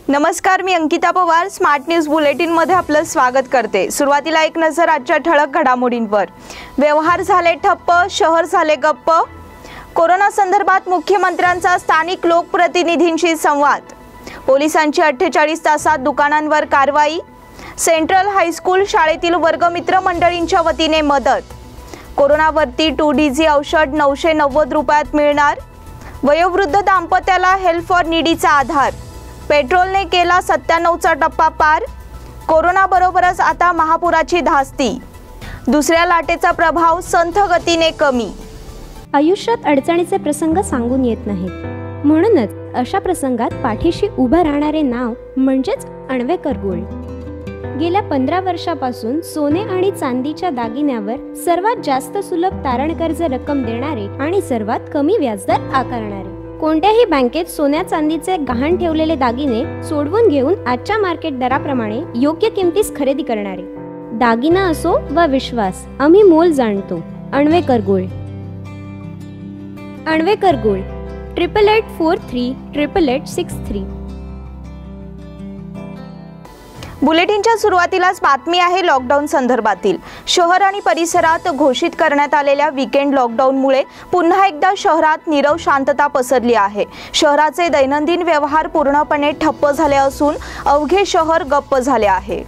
नमस्कार, मी Ankita Pawar smart news bulletin मध्ये आपलं स्वागत करते। सुरुवातीला एक नजर आजच्या ठळक घडामोडींवर। व्यवहार झाले ठप्प, शहर झाले गप्प। कोरोना संदर्भात मुख्यमंत्र्यांचा स्थानिक लोकप्रतिनिधींशी संवाद। पोलिसांची 48 तासात दुकानांवर कारवाई। सेंट्रल हायस्कूल शाळेतील वर्गमित्र मंडळींच्या वतीने मदत। कोरोनावरती 2DG औषध 990 रुपयात मिळणार। वयोवृद्ध दाम्पत्याला हेल्प फॉर नीडीचा आधार। पेट्रोलने केला 97चा टप्पा पार। कोरोना बरोबरच आता महापुराची धास्ती। दुसऱ्या लाटेचा प्रभाव संथ गतीने कमी। आयुष्यात अडचणीचे प्रसंग सांगून येत नाहीत, म्हणूनच अशा प्रसंगात पाठीशी उभं राहणारे नाव म्हणजेच अन्वेकर गोल्ड। गेल्या 15 वर्षापासून सोने आणि चांदीच्या दागिन्यावर सर्वात जास्त सुलभ तारण कर्ज रक्कम देणारे आणि सर्वात कमी व्याजदर आकारणारे। कोणत्याही बँकेत सोन्या चांदीचे गहाण ठेवलेले दागिने सोडवून घेऊन आजच्या मार्केट दराप्रमाणे योग्य किमतीस खरेदी करणारे। दागिना असो वा विश्वास, आम्ही मोल जाणतो। अन्वेकर गोल्ड। अन्वेकर गोल्ड 8843888863। बुलेटिनच्या सुरुवातीलाच बातमी आहे लॉकडाऊन संदर्भातील। शहर आणि परिसरात घोषित करण्यात आलेल्या वीकेंड लॉकडाऊनमुळे पुन्हा एकदा शहरात नीरव शांतता पसरली आहे। शहराचे दैनंदिन व्यवहार पूर्णपणे ठप्प झाले असून अवघे शहर गप्प झाले आहे।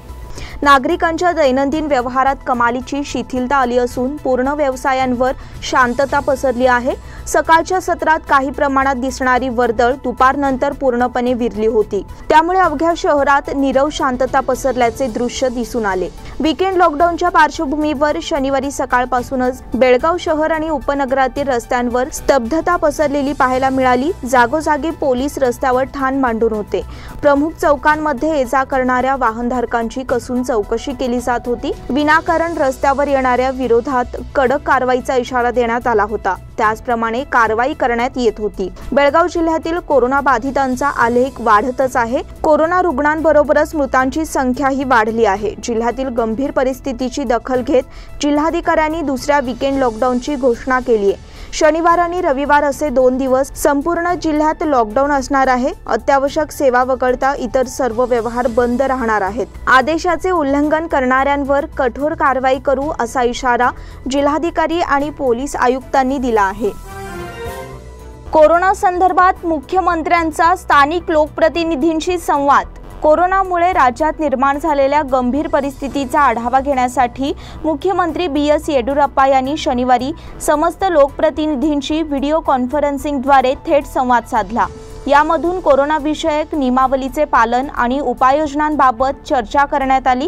नागरिकांच्या दैनंदिन व्यवहारात कमालीची शिथिलता आली असून पूर्ण व्यवसायांवर शांतता पसरली आहे। सकाळच्या सत्रात काही प्रमाणात दिसणारी वर्दळ दुपारनंतर पूर्णपणे विरली होती, त्यामुळे अवघ्या शहरात नीरव शांतता पसरल्याचे दृश्य दिसून आले। वीकेंड लॉकडाऊनच्या पार्श्वभूमीवर शनिवारी सकाळपासूनच बेळगाव शहर आणि उपनगरातील रस्त्यांवर स्तब्धता पसरलेली पाहायला मिळाली। जागोजागी पोलीस रस्त्यावर ठाण मांडून होते। प्रमुख चौकांमध्ये ये-जा करणाऱ्या वाहनधारकांची कसून चौकशी केली जात होती। विनाकारण रस्त्यावर येणाऱ्या विरोधात कडक कारवाईचा इशारा देण्यात आला होता, त्याचप्रमाणे कारवाई करण्यात येत होती। बेळगाव जिल्ह्यातील कोरोना बाधितांचा आलेख वाढतच आहे। कोरोना रुग्णांबरोबरच मृतांची संख्याही वाढली आहे। जिल्ह्यातील गंभीर परिस्थितीची दखल घेत जिल्हाधिकाऱ्यांनी दुसऱ्या वीकेंड लॉकडाऊनची घोषणा केली आहे। शनिवार आणि रविवार असे 2 दिवस संपूर्ण जिल्ह्यात लॉकडाऊन असणार आहे। अत्यावश्यक सेवा वगळता इतर सर्व व्यवहार बंद राहणार आहेत। आदेशाचे उल्लंघन करणाऱ्यांवर कठोर कारवाई करू असा इशारा जिल्हाधिकारी आणि पोलीस आयुक्तांनी दिला आहे। कोरोना संदर्भात मुख्यमंत्र्यांचा स्थानिक लोकप्रतिनिधींशी संवाद। कोरोनामुळे राज्यात निर्माण झालेल्या गंभीर परिस्थितीचा आढावा घेण्यासाठी मुख्यमंत्री BS येडियुरप्पा यांनी शनिवारी समस्त लोकप्रतिनिधींशी व्हिडिओ कॉन्फरन्सिंगद्वारे थेट संवाद साधला। यामधून कोरोनाविषयक नियमावलीचे पालन आणि उपाययोजनांबाबत चर्चा करण्यात आली।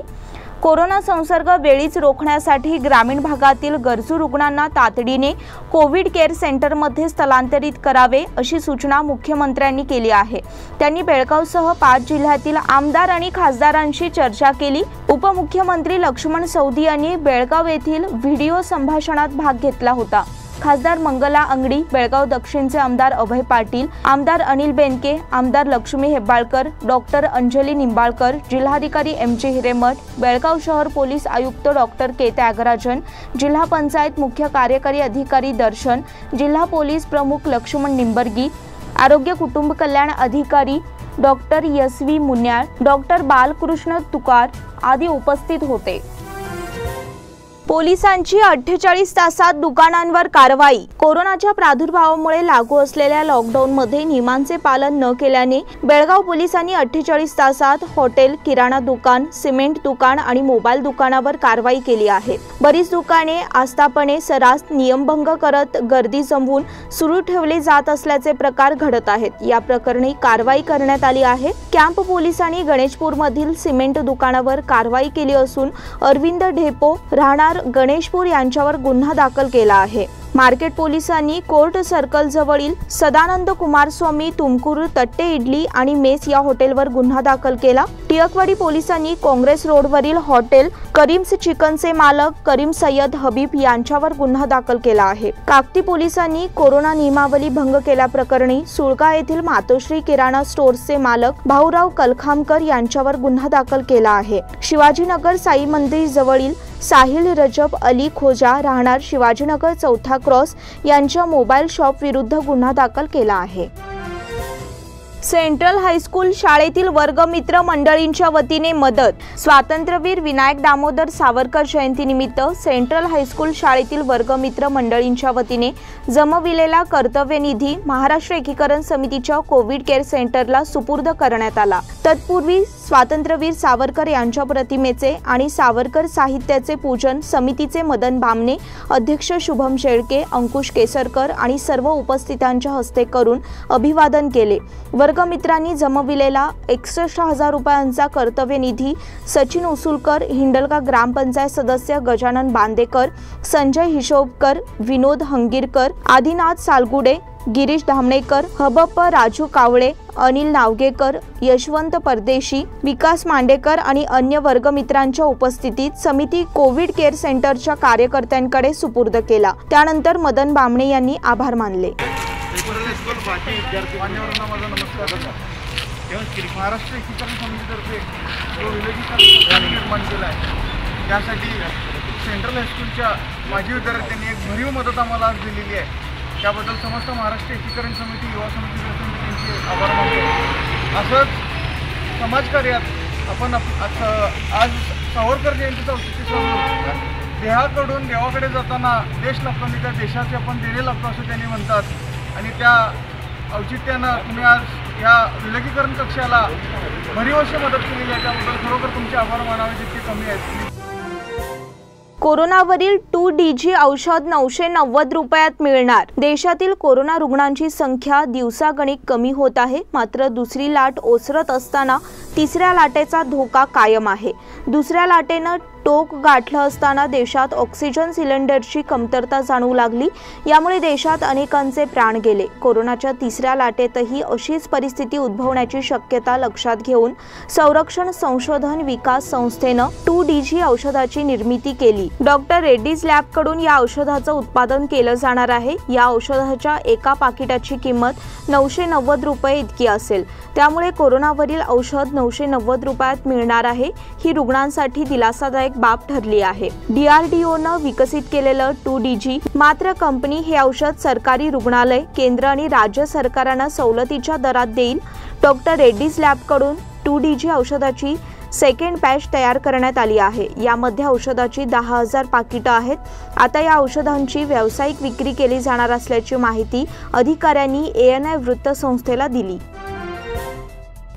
कोरोना संसर्ग वेळीच रोखण्यासाठी ग्रामीण भागातील गरजू रुग्णांना तातडीने कोविड केअर सेंटरमध्ये स्थलांतरित करावे अशी सूचना मुख्यमंत्र्यांनी केली आहे। त्यांनी बेळगावसह 5 जिल्ह्यातील आमदार आणि खासदारांशी चर्चा केली। उपमुख्यमंत्री लक्ष्मण सवदी यांनी बेळगाव येथील व्हिडिओ संभाषणात भाग घेतला होता। खासदार मंगला अंगडी, बेळगाव दक्षिणचे आमदार अभय पाटील, आमदार अनिल बेनके, आमदार लक्ष्मी हेब्बाळकर, डॉक्टर अंजली निंबाळकर, जिल्हाधिकारी MG हिरेमठ, बेळगाव शहर पोलीस आयुक्त डॉक्टर के त्यागराजन, जिल्हा पंचायत मुख्य कार्यकारी अधिकारी दर्शन, जिल्हा पोलीस प्रमुख लक्ष्मण निंबर्गी, आरोग्य कुटुंब कल्याण अधिकारी डॉक्टर SV मुन्याळ, डॉक्टर बालकृष्ण तुकार आदी उपस्थित होते। पोलिसांची 48 तासात दुकानांवर कारवाई। कोरोनाच्या प्रादुर्भावामुळे लागू असलेल्या लॉकडाऊनमध्ये नियमांचे पालन न केल्याने बेळगाव पोलिसांनी 48 तासात हॉटेल, किराणा दुकान, सिमेंट दुकान आणि मोबाईल दुकानावर कारवाई केली आहे। बरीच दुकाने आस्थापने सरास नियमभंग करत गर्दी जमवून सुरू ठेवले जात असल्याचे प्रकार घडत आहेत। या प्रकरणी कारवाई करण्यात आली आहे। कॅम्प पोलिसांनी गणेशपूरमधील सिमेंट दुकानावर कारवाई केली असून अरविंद ढेपो राहणार गणेशपूर यांच्यावर गुन्हा दाखल केला आहे। मार्केट पोलिसांनी कोर्ट सर्कल जवळील सदानंद कुमारस्वामी तुमकुरू तट्टे इडली आणि मेस या हॉटेलवर गुन्हा दाखल केला। टिळकवाडी पोलिसांनी काँग्रेस रोडवरील हॉटेल करीम्स चिकनचे मालक करीम सय्यद हबीब यांच्यावर गुन्हा दाखल केला आहे। काकती पोलिसांनी कोरोना नियमावली भंग केल्याप्रकरणी सुळका येथील मातोश्री किराणा स्टोर्सचे मालक भाऊराव कलखामकर यांच्यावर गुन्हा दाखल केला आहे। शिवाजीनगर साई मंदिर जवळील साहिल रजब अली खोजा राहणार शिवाजीनगर 4था क्रॉस यांच्या मोबाईल शॉप विरुद्ध गुन्हा दाखल केला आहे। सेंट्रल हायस्कूल शाळेतील वर्गमित्र मंडळींच्या वतीने मदत। स्वातंत्र्यवीर विनायक दामोदर सावरकर जयंतीनिमित्त सेंट्रल हायस्कूल शाळेतील वर्गमित्र मंडळींच्या वतीने जमविलेला कर्तव्य निधी महाराष्ट्र एकीकरण समितीच्या कोविड केअर सेंटरला सुपूर्द करण्यात आला। तत्पूर्वी स्वातंत्र्यवीर सावरकर यांच्या प्रतिमेचे आणि सावरकर साहित्याचे पूजन समितीचे मदन बामणे, अध्यक्ष शुभम शेळके, अंकुश केसरकर आणि सर्व उपस्थितांच्या हस्ते करून अभिवादन केले। वर्गमित्रांनी जमविलेला 61,000 रुपयांचा कर्तव्य निधी सचिन उसूलकर, हिंडलगा ग्रामपंचायत सदस्य गजानन बांदेकर, संजय हिशोबकर, विनोद हंगीरकर, आदिनाथ सालगुडे, गिरीश धामणेकर, हबप्प राजू कावळे, अनिल नावगेकर, यशवंत परदेशी, विकास मांडेकर आणि अन्य वर्गमित्रांच्या उपस्थितीत समिती कोविड केअर सेंटरच्या कार्यकर्त्यांकडे सुपूर्द केला। त्यानंतर मदन बामणे यांनी आभार मानले। महाराष्ट्र एकीकरण समितीतर्फे जो विलगीकरण निर्माण केला आहे त्यासाठी सेंट्रल हायस्कूलच्या माजी विद्यार्थ्यांनी एक भरीव मदत आम्हाला आज दिलेली आहे। त्याबद्दल समस्त महाराष्ट्र एकीकरण समिती, युवा समिती त्यांचे आभार मानतो। असंच समाजकार्यात आपण आज सावरकर जयंतीचा औचित्य साधून देहाकडून देवाकडे जाताना देश लागतो आणि त्या देशाचे आपण देणे लागतो असं त्यांनी म्हणतात आणि त्या औचित्यानं तुम्ही आज या विलगीकरण कक्षाला भरीव अशी मदत केलेली आहे। त्याबद्दल खरोखर तुमचे आभार मानावे जितके कमी आहेत। कोरोनावरील 2DG औषध 990 रुपयात मिळणार। देशातील कोरोना रुग्णांची संख्या दिवसागणिक कमी होत आहे, मात्र दुसरी लाट ओसरत असताना तिसऱ्या लाटेचा धोका कायम आहे। दुसऱ्या लाटेनं टोक गाठलं असताना देशात ऑक्सिजन सिलेंडरची कमतरता जाणवू लागली। यामुळे देशात अनेकांचे प्राण गेले। कोरोनाच्या तिसऱ्या लाटेतही अशीच परिस्थिती उद्भवण्याची शक्यता लक्षात घेऊन संरक्षण संशोधन विकास संस्थेनं 2DG औषधाची निर्मिती केली। डॉक्टर रेड्डीज लॅबकडून या औषधाचं उत्पादन केलं जाणार आहे। या औषधाच्या एका पाकिटाची किंमत 990 रुपये इतकी असेल। त्यामुळे कोरोनावरील औषध 990 रुपयात मिळणार आहे। ही रुग्णांसाठी दिलासादायक बाब ठरली आहे। DRDOनं विकसित केलेलं 2DG मात्र कंपनी हे औषध सरकारी रुग्णालय, केंद्र आणि राज्य सरकारांना सवलतीच्या दरात देईल। डॉक्टर रेड्डीज लॅबकडून 2DG औषधाची सेकंड बॅच तयार करण्यात आली आहे। यामध्ये औषधाची 10,000 पाकिटं आहेत। आता या औषधांची व्यावसायिक विक्री केली जाणार असल्याची माहिती अधिकाऱ्यांनी ANI वृत्तसंस्थेला दिली।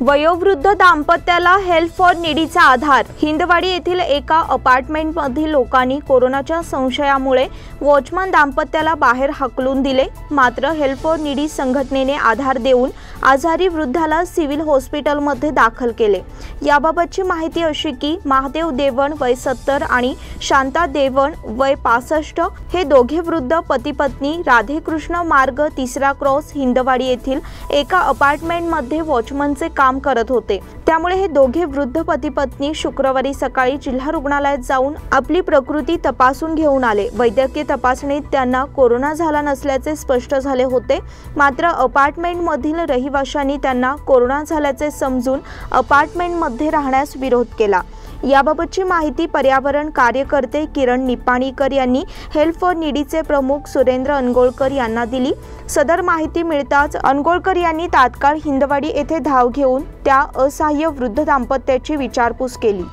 वयोवृद्ध दाम्पत्याला हेल्प फॉर नीडीचा आधार। हिंदवाडी येथील एका अपार्टमेंटमधील लोकांनी कोरोनाच्या संशयामुळे वॉचमन दाम्पत्याला बाहेर हाकलून दिले। मात्र हेल्प फॉर नीडी संघटनेने आधार देऊन आजारी वृद्धाला सिव्हिल हॉस्पिटलमध्ये दाखल केले। याबाबतची माहिती अशी की महादेव देवण वय 70 आणि शांता देवण वय 65 हे दोघे वृद्ध पती पत्नी राधेकृष्ण मार्ग 3रा क्रॉस हिंदवाडी येथील एका अपार्टमेंटमध्ये वॉचमनचे काम करत होते। त्यामुळे हे दोघे वृद्ध पती पत्नी शुक्रवारी सकाळी जिल्हा रुग्णालयात जाऊन आपली प्रकृती तपासून घेऊन आले। वैद्यकीय तपासणीत त्यांना कोरोना झाला नसल्याचे स्पष्ट झाले होते। मात्र अपार्टमेंटमधील रहिवाशांनी त्यांना कोरोना झाल्याचे समजून अपार्टमेंटमध्ये राहण्यास विरोध केला। याबाबतची माहिती पर्यावरण कार्यकर्ते किरण निपाणीकर यांनी हेल्प फॉर नीडीचे प्रमुख सुरेंद्र अनगोळकर यांना दिली। सदर माहिती मिळताच अनगोळकर यांनी तात्काळ हिंदवाडी येथे धाव घेऊन त्या असहाय्य वृद्ध दाम्पत्याची विचारपूस केली।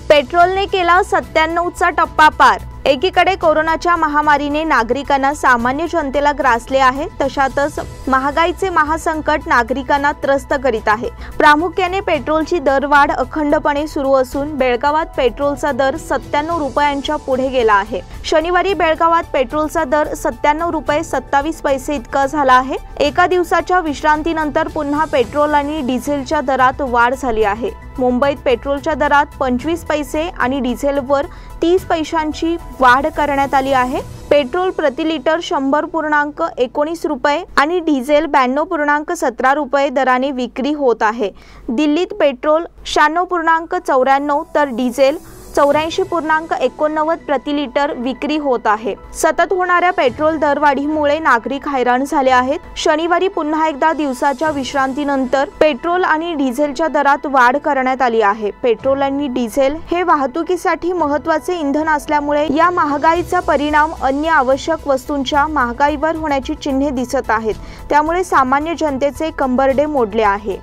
पेट्रोलने केला 97चा टप्पा पार। एकीकडे कोरोनाच्या महामारीने नागरिकांना, सामान्य जनतेला ग्रासले आहे, तशातच महागाईचे महासंकट नागरिकांना त्रस्त करीत आहे। प्रामुख्याने पेट्रोलची दरवाढ अखंडपणे सुरू असून बेळगावात पेट्रोलचा दर 97 रुपयांच्या पुढे गेला आहे। शनिवारी बेळगावात पेट्रोलचा दर 97 रुपये 27 पैसे इतका झाला आहे। एका दिवसाच्या विश्रांतीनंतर पुन्हा पेट्रोल आणि डिझेलच्या दरात वाढ झाली आहे। मुंबईत पेट्रोलच्या दरात 25 पैसे आणि डिझेलवर 30 पैशांची वाढ करण्यात आली आहे। पेट्रोल प्रति लिटर 100.19 रुपये आणि डिझेल 92.17 रुपये दराने विक्री होत आहे। दिल्लीत पेट्रोल 96.94 तर डिझेल 84.89 प्रति लिटर विक्री होत आहे। सतत होणाऱ्या पेट्रोल दरवाढीमुळे नागरिक हैराण झाले आहेत। शनिवारी पुन्हा एकदा दिवसाच्या विश्रांतीनंतर पेट्रोल आणि डिझेलच्या दरात वाढ करण्यात आली आहे। पेट्रोल आणि डिझेल हे वाहतुकीसाठी महत्त्वाचे इंधन असल्यामुळे या महागाईचा परिणाम अन्य आवश्यक वस्तूंच्या महागाईवर होण्याची चिन्हे दिसत आहेत। त्यामुळे सामान्य जनतेचे कंबरडे मोडले आहे।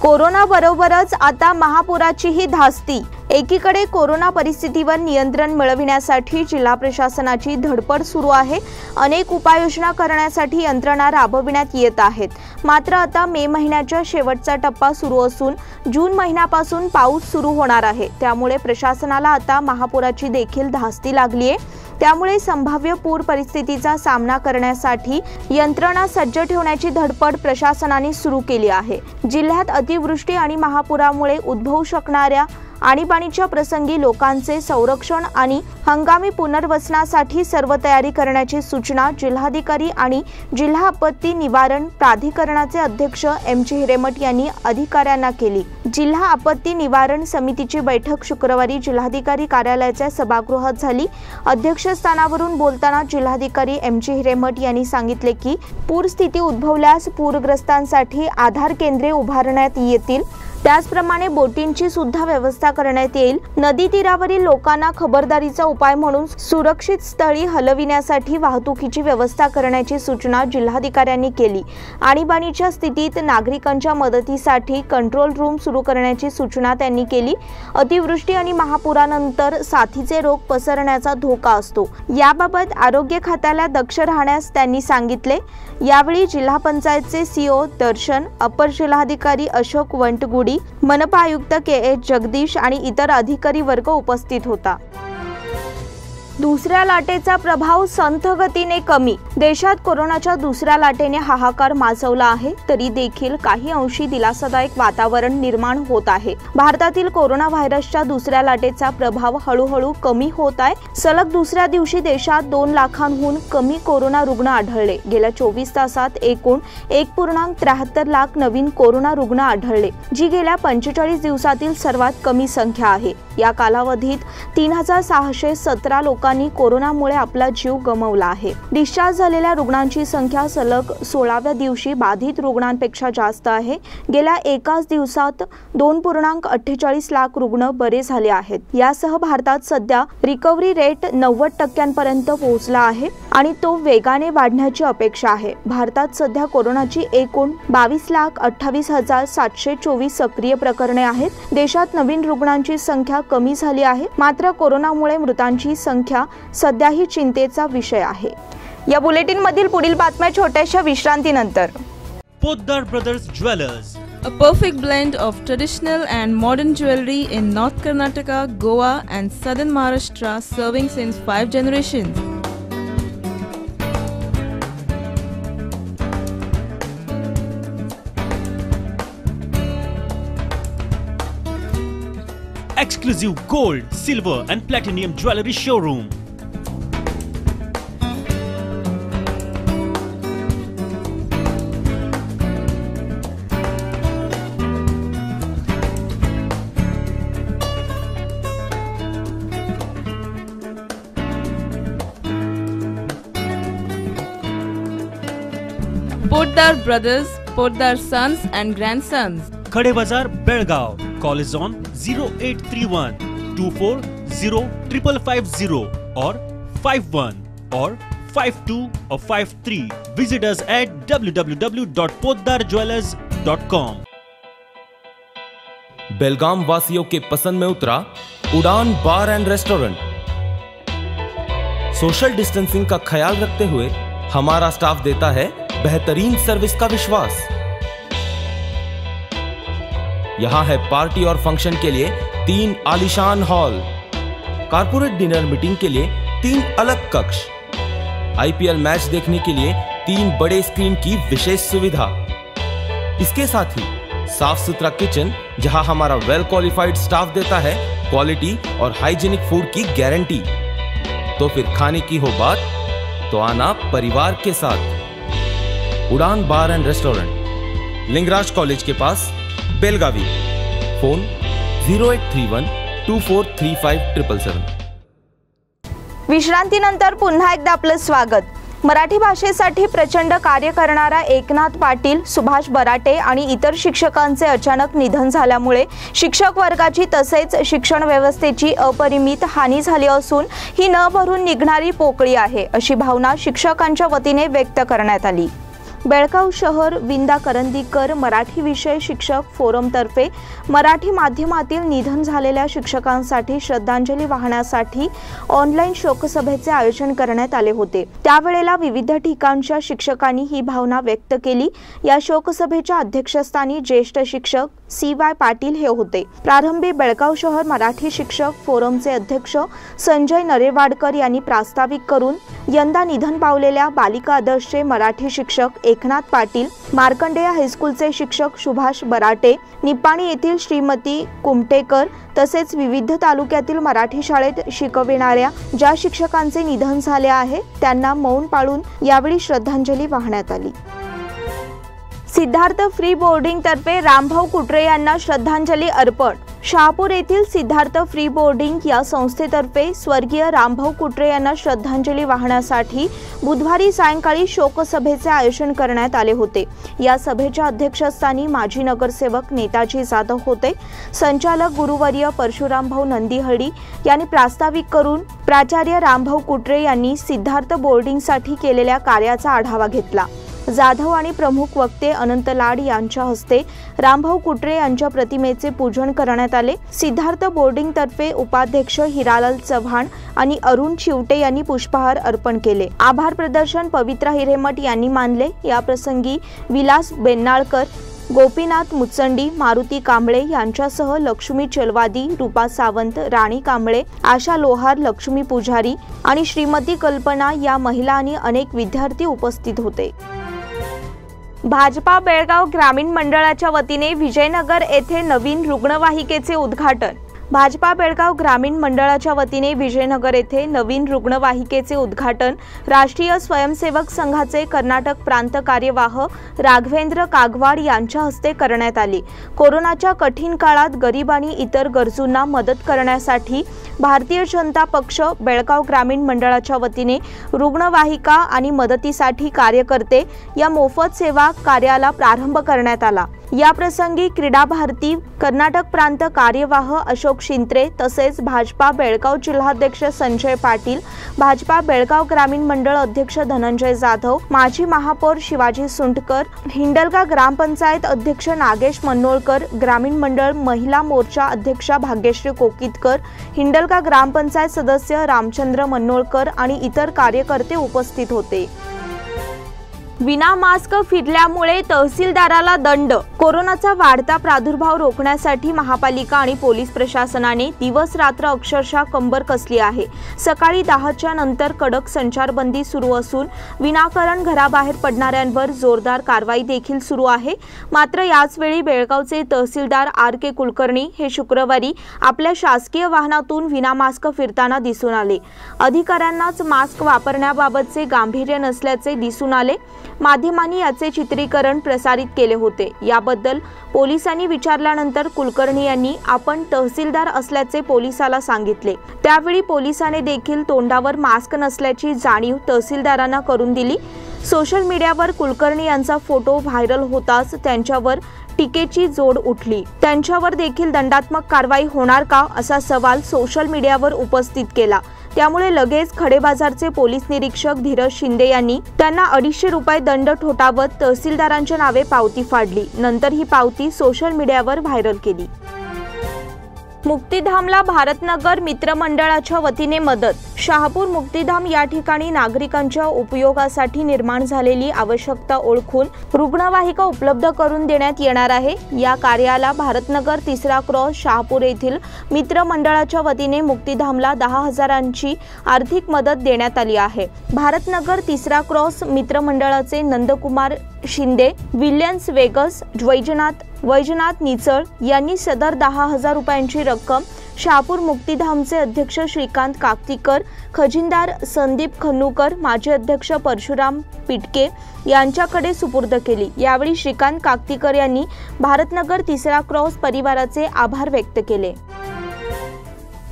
कोरोना बरोबरच आता महापुराचीही धास्ती। एकीकडे कोरोना परिस्थितीवर नियंत्रण मिळविण्यासाठी जिल्हा प्रशासनाची धडपड सुरू आहे। अनेक उपाययोजना करण्यासाठी यंत्रणा राबविण्यात येत आहेत। मात्र आता मे महिन्याच्या शेवटचा टप्पा सुरू असून जून महिन्यापासून पाऊस सुरू होणार आहे। त्यामुळे प्रशासनाला आता महापुराची देखील धास्ती लागली आहे। त्यामुळे संभाव्य पूर परिस्थितीचा सामना करण्यासाठी यंत्रणा सज्ज ठेवण्याची धडपड प्रशासनाने सुरू केली आहे। जिल्ह्यात अतिवृष्टी आणि महापुरामुळे उद्भवू शकणाऱ्या आणीबाणीच्या प्रसंगी लोकांचे संरक्षण आणि हंगामी पुनर्वसनासाठी सर्व तयारी करण्याची सूचना जिल्हाधिकारी आणि जिल्हा आपत्ती निवारण प्राधिकरणाचे अध्यक्ष एम.जी. हिरेमठ यांनी अधिकाऱ्यांना केली। जिल्हा आपत्ती निवारण समितीची बैठक शुक्रवारी जिल्हाधिकारी कार्यालयाच्या सभागृहात झाली। अध्यक्षस्थानावरून बोलताना जिल्हाधिकारी एम.जी. हिरेमठ यांनी सांगितले की पूर स्थिती उद्भवल्यास पूरग्रस्तांसाठी आधार केंद्रे उभारण्यात येतील। त्याचप्रमाणे बोटींची सुद्धा व्यवस्था करण्यात येईल। नदी तीरावरील लोकांना खबरदारीचा उपाय म्हणून सुरक्षित स्थळी हलविण्यासाठी वाहतुकीची व्यवस्था करण्याची सूचना जिल्हाधिकाऱ्यांनी केली। आणीबाणीच्या स्थितीत नागरिकांच्या मदतीसाठी कंट्रोल रूम सुरू करण्याची सूचना त्यांनी केली। अतिवृष्टी आणि महापुरानंतर साथीचे रोग पसरण्याचा धोका असतो। याबाबत आरोग्य खात्याला दक्ष राहण्यास त्यांनी सांगितले। यावेळी जिल्हा पंचायतचे सीओ दर्शन, अपर जिल्हाधिकारी अशोक वंटगुडी, मनपा आयुक्त के.एच. जगदीश आणि इतर अधिकारी वर्ग उपस्थित होता। दुसऱ्या लाटेचा प्रभाव संथ गतीने कमी। देशात कोरोनाच्या दुसऱ्या लाटेने हाहाकार माजवला आहे, तरी देखील काही अंशी दिलासादायक वातावरण निर्माण होत आहे। भारतातील कोरोना व्हायरसच्या दुसऱ्या लाटेचा प्रभाव हळूहळू कमी होत आहे। सलग दुसऱ्या दिवशी देशात 2 लाखांहून कमी कोरोना रुग्ण आढळले। गेल्या 24 तासात एकूण 1.73 लाख नवीन कोरोना रुग्ण आढळले, जी गेल्या 45 दिवसातील सर्वात कमी संख्या आहे। या कालावधीत 3617 लोकांनी कोरोनामुळे आपला जीव गमावला आहे। डिस्चार्ज झालेल्या रुग्णांची संख्या सलग 16व्या दिवशी बाधित रुग्णांपेक्षा जास्त आहे। गेल्या एकाच दिवसात 2.48 लाख रुग्ण बरे झाले आहेत। यासह भारतात सध्या रिकव्हरी रेट 90% पोहोचला आहे आणि तो वेगाने वाढण्याची अपेक्षा आहे। भारतात सध्या कोरोनाची एकूण 22,28,724 सक्रिय प्रकरणे आहेत। देशात नवीन रुग्णांची संख्या कमी झाली आहे, मात्र कोरोनामुळे मृतांची संख्या सध्याही चिंतेचा विषय आहे। या बुलेटिन मधील पुढील बातम्या छोट्याशा विश्रांतीनंतर। Poddar brothers jewellers, a perfect blend of traditional and modern jewelry in North Karnataka, Goa and Southern Maharashtra, serving since 5 generations. exclusive gold, silver and platinum jewelry showroom. Poddar Brothers, Poddar Sons and Grandsons. Khade Bazar, Belgaum. Call is on 0831 240 or 51 or 52 or 53. Visit us at www.poddarjewelers.com. बेलगाम वासियों के पसंद में उतरा उड़ान बार end restaurant. Social distancing का ख्याल रखते हुए हमारा स्टाफ देता है बेहतरीन सर्विस का विश्वास। यहाँ है पार्टी और फंक्शन के लिए 3 आलीशान हॉल, कारपोरेट डिनर मीटिंग के लिए 3 अलग कक्ष, आईपीएल मैच देखने के लिए 3 बड़े स्क्रीन की विशेष सुविधा। इसके साथ ही साफ सुथरा किचन, जहां हमारा वेल क्वालिफाइड स्टाफ देता है क्वालिटी और हाइजीनिक फूड की गारंटी। तो फिर खाने की हो बात तो आना परिवार के साथ। उड़ान बार एंड रेस्टोरेंट, लिंगराज कॉलेज के पास, बेलगावी। फोन 0831 243577. विश्रांतीनंतर पुन्हा एकदा आपलं स्वागत. मराठी भाषेसाठी प्रचंड कार्य करणारा एकनाथ पाटील, सुभाष बराटे आणि इतर शिक्षकांचे अचानक निधन झाल्यामुळे शिक्षक वर्गाची तसेच शिक्षण व्यवस्थेची अपरिमित हानी झाली असून ही न भरून निघणारी पोकळी आहे अशी भावना शिक्षकांच्या वतीने व्यक्त करण्यात आली. बेळगाव शहर विंदा करंदीकर मराठी विषय शिक्षक फोरमतर्फे मराठी माध्यमातील निधन झालेल्या शिक्षकांसाठी श्रद्धांजली वाहण्यासाठी ऑनलाईन शोकसभेचे आयोजन करण्यात आले होते. त्यावेळेला विविध ठिकाणच्या शिक्षकांनी ही भावना व्यक्त केली. या शोकसभेच्या अध्यक्षस्थानी ज्येष्ठ शिक्षक CY पाटील हे होते. प्रारंभी बेळगाव शहर मराठी शिक्षक फोरमचे अध्यक्ष संजय नरेवाडकर यांनी प्रास्ताविक करून यंदा निधन पावलेल्या बालिका आदर्शचे मराठी शिक्षक एकनाथ पाटील, मार्कंडेय हायस्कूलचे शिक्षक सुभाष बराटे, निपाणी येथील श्रीमती कुमटेकर तसेच विविध तालुक्यातील मराठी शाळेत शिकविणाऱ्या ज्या शिक्षकांचे निधन झाले आहे त्यांना मौन पाळून यावेळी श्रद्धांजली वाहण्यात आली. सिद्धार्थ फ्री बोर्डिंग तर्फे रामभाऊ कुटरे यांना श्रद्धांजली अर्पण. शहापूर येथील सिद्धार्थ फ्री बोर्डिंग या संस्थेतर्फे स्वर्गीय रामभाऊ कुटरे यांना श्रद्धांजली वाहण्यासाठी बुधवारी सायंकाळी शोकसभेचे आयोजन करण्यात आले होते. या सभेच्या अध्यक्षस्थानी माजी नगरसेवक नेताजी जाधव होते. संचालक गुरुवर्य परशुरामभाऊ नंदीहळ्ळी यांनी प्रास्ताविक करून प्राचार्य रामभाऊ कुटरे यांनी सिद्धार्थ बोर्डिंगसाठी केलेल्या कार्याचा आढावा घेतला. जाधव आणि प्रमुख वक्ते अनंत लाड यांच्या हस्ते रामभाऊ कुटरे यांच्या प्रतिमेचे पूजन करण्यात आले. सिद्धार्थ बोर्डिंग तर्फे उपाध्यक्ष हिरालाल चव्हाण आणि अरुण चिवटे यांनी पुष्पहार अर्पण केले. आभार प्रदर्शन पवित्रा हिरेमठ यांनी मानले. या प्रसंगी विलास बेन्नाळकर, गोपीनाथ मुचंडी, मारुती कांबळे यांच्यासह लक्ष्मी चलवादी, रूपा सावंत, राणी कांबळे, आशा लोहार, लक्ष्मी पुजारी आणि श्रीमती कल्पना या महिला आणि अनेक विद्यार्थी उपस्थित होते. भाजपा बेळगाव ग्रामीण मंडळाच्या वतीने विजयनगर येथे नवीन रुग्णवाहिकेचे उद्घाटन. भाजपा बेळगाव ग्रामीण मंडळाच्या वतीने विजयनगर येथे नवीन रुग्णवाहिकेचे उद्घाटन राष्ट्रीय स्वयंसेवक संघाचे कर्नाटक प्रांत कार्यवाह राघवेंद्र कागवाड यांच्या हस्ते करण्यात आले. कोरोनाच्या कठीण काळात गरीब आणि इतर गरजूंना मदत करण्यासाठी भारतीय जनता पक्ष बेळगाव ग्रामीण मंडळाच्या वतीने रुग्णवाहिका आणि मदतीसाठी कार्यकर्ते या मोफत सेवा कार्याला प्रारंभ करण्यात आला. या प्रसंगी क्रीडा भारती कर्नाटक प्रांत कार्यवाह अशोक शिंत्रे तसेच भाजपा बेळगाव जिल्हाध्यक्ष संजय पाटील, भाजपा बेळगाव ग्रामीण मंडळ अध्यक्ष धनंजय जाधव, माजी महापौर शिवाजी सुंटकर, हिंडलगा ग्रामपंचायत अध्यक्ष नागेश मनोळकर, ग्रामीण मंडळ महिला मोर्चा अध्यक्षा भाग्यश्री कोकीतकर, हिंडलगा ग्रामपंचायत सदस्य रामचंद्र मनोळकर आणि इतर कार्यकर्ते उपस्थित होते. विना मास्क फिरल्यामुळे तहसीलदाराला दंड. कोरोनाचा वाढता प्रादुर्भाव रोखण्यासाठी महापालिका आणि पोलीस प्रशासनाने दिवस रात्र अक्षरशः कंबर कसली आहे. सकाळी 10च्या नंतर कडक संचारबंदी सुरू असून विनाकारण घराबाहेर पडणाऱ्यांवर जोरदार कारवाई देखील सुरू आहे. मात्र याच वेळी बेळगावचे तहसीलदार RK कुलकर्णी हे शुक्रवारी आपल्या शासकीय वाहनातून विना मास्क फिरताना दिसून आले. अधिकाऱ्यांनाच मास्क वापरण्याबाबतचे गांभीर्य नसल्याचे दिसून आले. माध्यमांनी याचे चित्रीकरण प्रसारित केले होते. याबद्दल पोलिसांनी विचारल्यानंतर कुलकर्णी यांनी आपण तहसीलदार असल्याचे पोलिसाला सांगितले. त्यावेळी पोलिसाने देखील तोंडावर मास्क नसल्याची जाणीव तहसीलदारांना करून दिली. सोशल मीडियावर कुलकर्णी यांचा फोटो व्हायरल होताच त्यांच्यावर टीकेची जोड उठली. त्यांच्यावर देखील दंडात्मक कारवाई होणार का असा सवाल सोशल मीडियावर उपस्थित केला. त्यामुळे लगेच खडेबाजारचे पोलीस निरीक्षक धीरज शिंदे यांनी त्यांना 250 रुपये दंड ठोठावत तहसीलदारांच्या नावे पावती फाडली. नंतर ही पावती सोशल मीडियावर व्हायरल केली. मुक्तिधामला भारतनगर मित्रमंडळाच्या वतीने मदत. शहापूर मुक्तिधाम या ठिकाणी नागरिकांच्या उपयोगासाठी निर्माण झालेली आवश्यकता ओळखून रुग्णवाहिका उपलब्ध करून देण्यात येणार आहे. या कार्याला भारतनगर 3रा क्रॉस शहापूर येथील मित्रमंडळाच्या वतीने मुक्तिधामला 10,000ची आर्थिक मदत देण्यात आली आहे. भारतनगर 3रा क्रॉस मित्रमंडळाचे नंदकुमार शिंदे, विल्यन्स वेगस, वैजनाथ निचळ यांनी सदर 10,000 रुपयांची रक्कम शहापूर मुक्तिधामचे अध्यक्ष श्रीकांत काकतीकर, खजिनदार संदीप खन्नूकर, माजी अध्यक्ष परशुराम पिटके यांच्याकडे सुपूर्द केली. यावेळी श्रीकांत काकतीकर यांनी भारतनगर 3रा क्रॉस परिवाराचे आभार व्यक्त केले.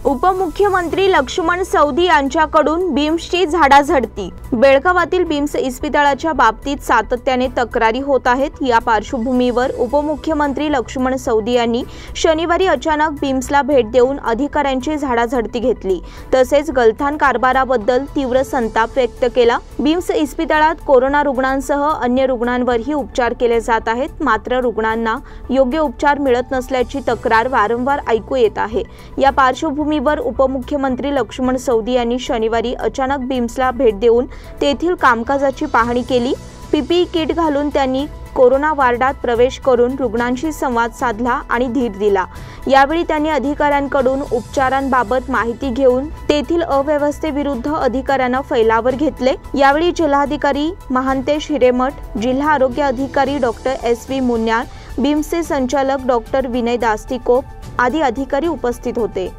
उपमुख्यमंत्री लक्ष्मण सवदी यांच्याकडून बीम्सची झाडाझडती। बेळगावातील बीम्स इस्पितळाच्या बाबतीत सातत्याने तक्रारी होत आहेत। या पार्श्वभूमीवर उपमुख्यमंत्री लक्ष्मण सवदी यांनी शनिवारी अचानक बीम्सला भेट देऊन अधिकाऱ्यांची झाडाझडती घेतली, तसेच गलथान कारभाराबद्दल तीव्र संताप व्यक्त केला। बीम्स इस्पितळात कोरोना रुग्णांसह अन्य रुग्णांवरही उपचार केले जात आहेत, मात्र रुग्णांना योग्य उपचार मिळत नसल्याची तक्रार वारंवार ऐकू येत आहे। या पार्श्वभूमीवर उपमुख्यमंत्री लक्ष्मण सवदी यांनी शनिवारी अचानक बीम्सला भेट देऊन तेथील कामकाजाची पाहणी केली। पीपीई किट घालून त्यांनी कोरोना वार्डात प्रवेश करून रुग्णांशी संवाद साधला आणि धीर दिला। यावेळी त्यांनी अधिकाऱ्यांकडून उपचारांबाबत माहिती घेऊन तेथील अव्यवस्थेविरुद्ध अधिकाऱ्यांना फैलावर घेतले। यावेळी जिल्हाधिकारी महांतेश हिरेमठ, जिल्हा आरोग्य अधिकारी डॉक्टर SV मुन्यार, बीम्सचे संचालक डॉक्टर विनय दास्तिकोप आदी अधिकारी उपस्थित होते।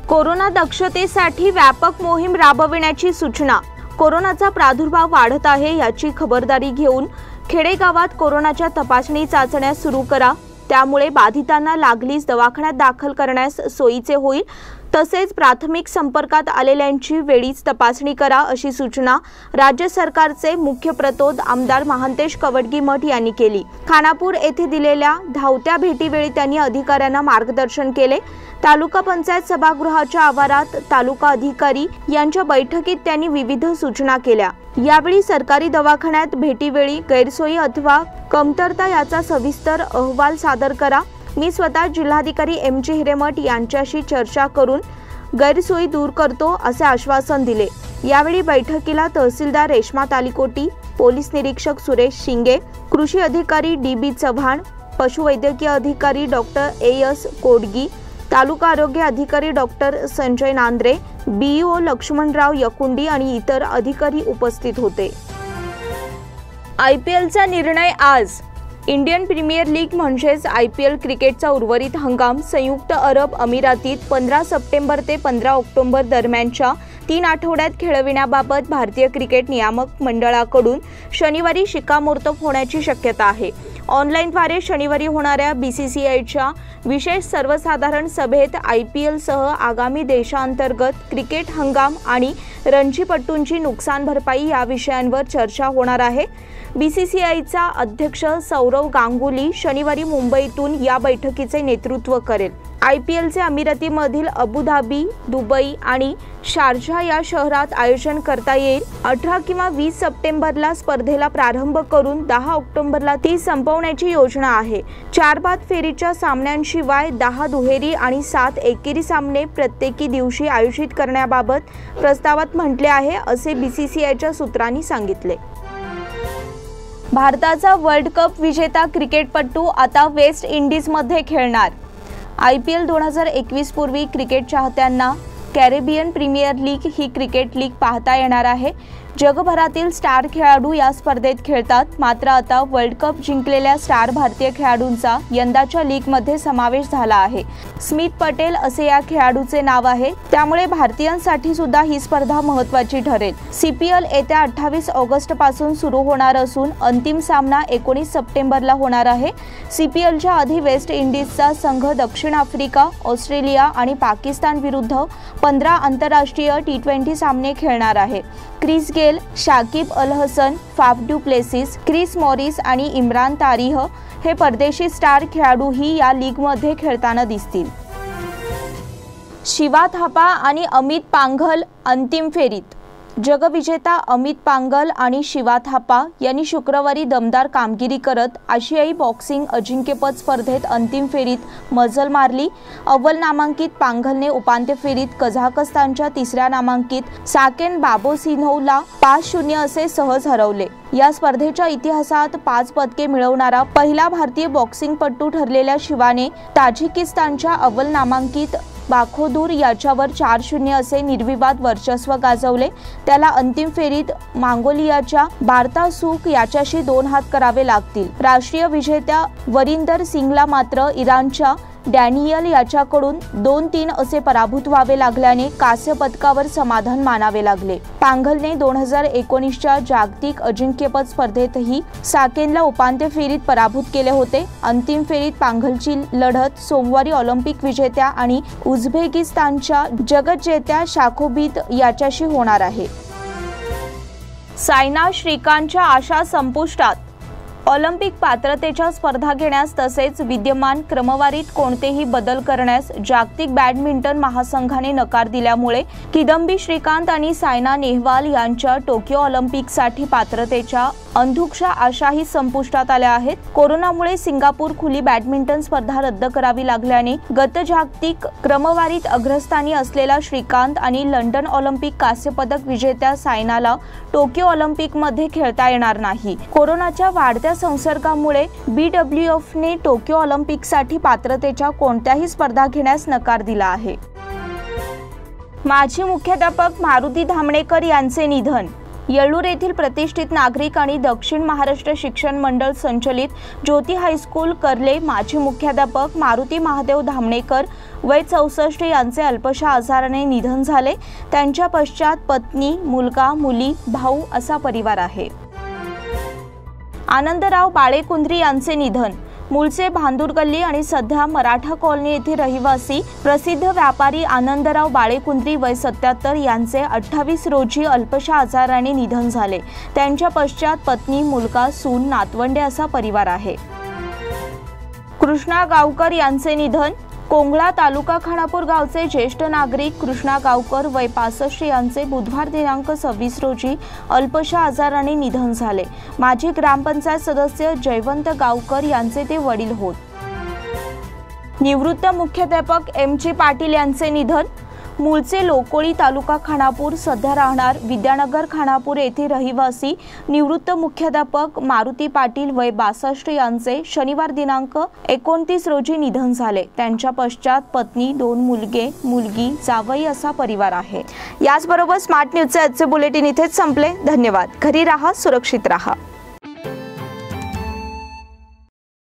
कोरोना दक्षतेसाठी व्यापक मोहीम राबविण्याची सूचना। कोरोनाचा प्रादुर्भाव वाढत आहे, याची खबरदारी घेऊन खेडेगावात कोरोनाच्या तपासणी चाचण्या सुरू करा। त्यामुळे बाधितांना लागलीच दवाखान्यात दाखल करण्यास सोयीचे होईल। तसेच प्राथमिक संपर्कात आलेल्यांची वेळीच तपासणी करा, अशी सूचना राज्य सरकारचे मुख्य प्रतोद आमदार महांतेश कवडगीमठ यांनी केली। खानापूर येथे दिलेल्या धावत्या भेटीवेळी त्यांनी अधिकाऱ्यांना मार्गदर्शन केले। तालुका पंचायत सभागृहाच्या आवारात तालुका अधिकारी यांच्या बैठकीत त्यांनी विविध सूचना केल्या। यावेळी सरकारी दवाखान्यात भेटीवेळी गैरसोयी अथवा कमतरता याचा सविस्तर अहवाल सादर करा। मी स्वतः जिल्हाधिकारी MG हिरेमठ यांच्याशी चर्चा करून गैरसोयी दूर करतो, असे आश्वासन दिले। यावेळी बैठकीला तहसीलदार रेश्मा तालिकोटी, पोलीस निरीक्षक सुरेश शिंगे, कृषी अधिकारी DB चव्हाण, पशुवैद्यकीय अधिकारी डॉक्टर AS कोडगी, तालुका आरोग्य अधिकारी डॉक्टर संजय नांद्रे, BO लक्ष्मणराव यकुंडी आणि इतर अधिकारी उपस्थित होते। IPLचा निर्णय आज। इंडियन प्रीमियर लीग म्हणजेच IPL क्रिकेटचा उर्वरित हंगाम संयुक्त अरब अमिरातीत 15 सप्टेंबर ते 15 ऑक्टोबर दरम्यानच्या 3 आठवड्यात खेळविण्याबाबत भारतीय क्रिकेट नियामक मंडळाकडून शनिवारी शिक्कामोर्तब होण्याची शक्यता आहे। ऑनलाईनद्वारे शनिवारी होणाऱ्या BCCIच्या विशेष सर्वसाधारण सभेत IPL सह आगामी देशांतर्गत क्रिकेट हंगाम आणि रणजीपट्टूंची नुकसान भरपाई या विषयांवर चर्चा होणार आहे। BCCIचा अध्यक्ष सौरव गांगुली शनिवारी मुंबईतून या बैठकीचे नेतृत्व करेल। IPLचे अमिरातीमधील अबुधाबी, दुबई आणि शारजा या शहरात आयोजन करता येईल। 18 किंवा 20 सप्टेंबरला स्पर्धेला प्रारंभ करून 10 ऑक्टोबरला ती संपवण्याची योजना आहे। 4 बाद फेरीच्या सामन्यांशिवाय 10 दुहेरी आणि 7 एकेरी सामने प्रत्येकी दिवशी आयोजित करण्याबाबत प्रस्तावात म्हटले आहे, असे BCCIच्या सूत्रांनी सांगितले। भारताचा वर्ल्ड कप विजेता क्रिकेटपटू आता वेस्ट इंडिजमध्ये खेळणार। IPL 2021 पूर्वी क्रिकेट चाहत्यांना कॅरेबियन प्रीमियर लीग ही क्रिकेट लीग पाहता येणार आहे। जगभरातील स्टार खेळाडू या स्पर्धेत खेळतात, मात्र आता वर्ल्ड कप जिंकलेल्या स्टार भारतीय खेळाडूंचा यंदाच्या लीगमध्ये समावेश झाला आहे। स्मिथ पटेल असे या खेळाडूचे नाव आहे, त्यामुळे भारतीयांसाठी सुद्धा ही स्पर्धा महत्त्वाची ठरेल। CPL येत्या 28 ऑगस्ट पासून सुरू होणार असून अंतिम सामना 19 सप्टेंबरला होणार आहे। CPLच्या आधी वेस्ट इंडिजचा संघ दक्षिण आफ्रिका, ऑस्ट्रेलिया आणि पाकिस्तान विरुद्ध 15 आंतरराष्ट्रीय T20 सामने खेळणार आहे। Chris Gayle, Shakib Al Hasan, Faf du Plessis, Chris Morris आणि इम्रान तारिह हे परदेशी स्टार खेळाडूही या लीगमध्ये खेळताना दिसतील। शिवा थापा आणि अमित पांघल अंतिम फेरीत। जगविजेता अमित पांघल आणि शिवा थापा यांनी शुक्रवारी दमदार कामगिरी करत आशियाई बॉक्सिंग अजिंक्यपद स्पर्धेत अंतिम फेरीत मजल मारली। अव्वल नामांकित पांघलने उपांत्य फेरीत कझाकस्तानच्या 3ऱ्या नामांकित साकेन बाबोसिनोवला 5-0 असे सहज हरवले। या स्पर्धेच्या इतिहासात 5 पदके मिळवणारा पहिला भारतीय बॉक्सिंगपटू ठरलेल्या शिवाने ताजिकिस्तानच्या अव्वल नामांकित बाखोदूर याच्यावर 4-0 असे निर्विवाद वर्चस्व गाजवले। त्याला अंतिम फेरीत मंगोलियाच्या बार्तासुक याच्याशी 2 हात करावे लागतील। राष्ट्रीय विजेत्या वरिंदर सिंगला मात्र इराणच्या डॅनियल याच्याकडून 2-3 असे पराभूत व्हावे लागल्याने कांस्य पदकावर समाधान मानावे लागले। पांघलने 2019च्या जागतिक अजिंक्यपद स्पर्धेतही साकेनला उपांत्य फेरीत पराभूत केले होते। अंतिम फेरीत पांघलची लढत सोमवारी ऑलिम्पिक विजेत्या आणि उझबेकिस्तानच्या जगज्जेत्या शाखोबिद याच्याशी होणार आहे। सायना श्रीकांतच्या आशा संपुष्टात। ऑलिम्पिक पात्रतेच्या स्पर्धा घेण्यास तसेच विद्यमान क्रमवारीत कोणतेही बदल करण्यास जागतिक बॅडमिंटन महासंघाने नकार दिल्यामुळे किदंबी श्रीकांत आणि सायना नेहवाल यांच्या टोकियो ऑलिम्पिकसाठी पात्रतेच्या अंधुकशा आशाही संपुष्टात आल्या आहेत। कोरोनामुळे सिंगापूर खुली बॅडमिंटन स्पर्धा रद्द करावी लागल्याने गत जागतिक क्रमवारीत अग्रस्थानी असलेला श्रीकांत आणि लंडन ऑलिम्पिक कांस्य पदक विजेत्या सायनाला टोकियो ऑलिम्पिकमध्ये खेळता येणार नाही। कोरोनाच्या वाढत्या संसर्गामुळे BWFने टोकियो ऑलिम्पिकसाठी पात्रतेच्या कोणत्याही स्पर्धा घेण्यास नकार दिला आहे। माजी मुख्याध्यापक मारुती धामणेकर यांचे निधन। येळ्ळूर येथील प्रतिष्ठित नागरिक आणि दक्षिण महाराष्ट्र शिक्षण मंडळ संचलित ज्योती हायस्कूल कर्ले माजी मुख्याध्यापक मारुती महादेव धामणेकर वय 64 यांचे अल्पशा आजाराने निधन झाले। त्यांच्या पश्चात पत्नी, मुलगा, मुली, भाऊ असा परिवार आहे। आनंदराव बाळेकुंद्री यांचे निधन। मूळचे भांदूर गल्ली आणि सध्या मराठा कॉलनी येथे रहिवासी प्रसिद्ध व्यापारी आनंदराव बाळेकुंद्री वय 77 यांचे 28 रोजी अल्पशा आजाराने निधन झाले। त्यांच्या पश्चात पत्नी, मुलगा, सून, नातवंडे असा परिवार आहे। कृष्णा गावकर यांचे निधन। कोंगळा तालुका खानापूर गावचे ज्येष्ठ नागरिक कृष्णा गावकर वय 65 यांचे बुधवार दिनांक 26 रोजी अल्पशा आजाराने निधन झाले। माजी ग्रामपंचायत सदस्य जयवंत गावकर यांचे ते वडील होत। निवृत्त मुख्याध्यापक MG पाटील यांचे निधन। मूळचे लोकोळी तालुका खानापूर, सध्या राहणार विद्यानगर खानापूर येथे रहिवासी निवृत्त मुख्याध्यापक मारुती पाटील वय 62 यांचे शनिवार दिनांक 29 रोजी निधन झाले। त्यांच्या पश्चात पत्नी, 2 मुलगे, मुलगी, जावई असा परिवार आहे। याचबरोबर स्मार्ट न्यूजचे आजचे बुलेटिन इथेच संपले। धन्यवाद। घरी राहा, सुरक्षित राहा।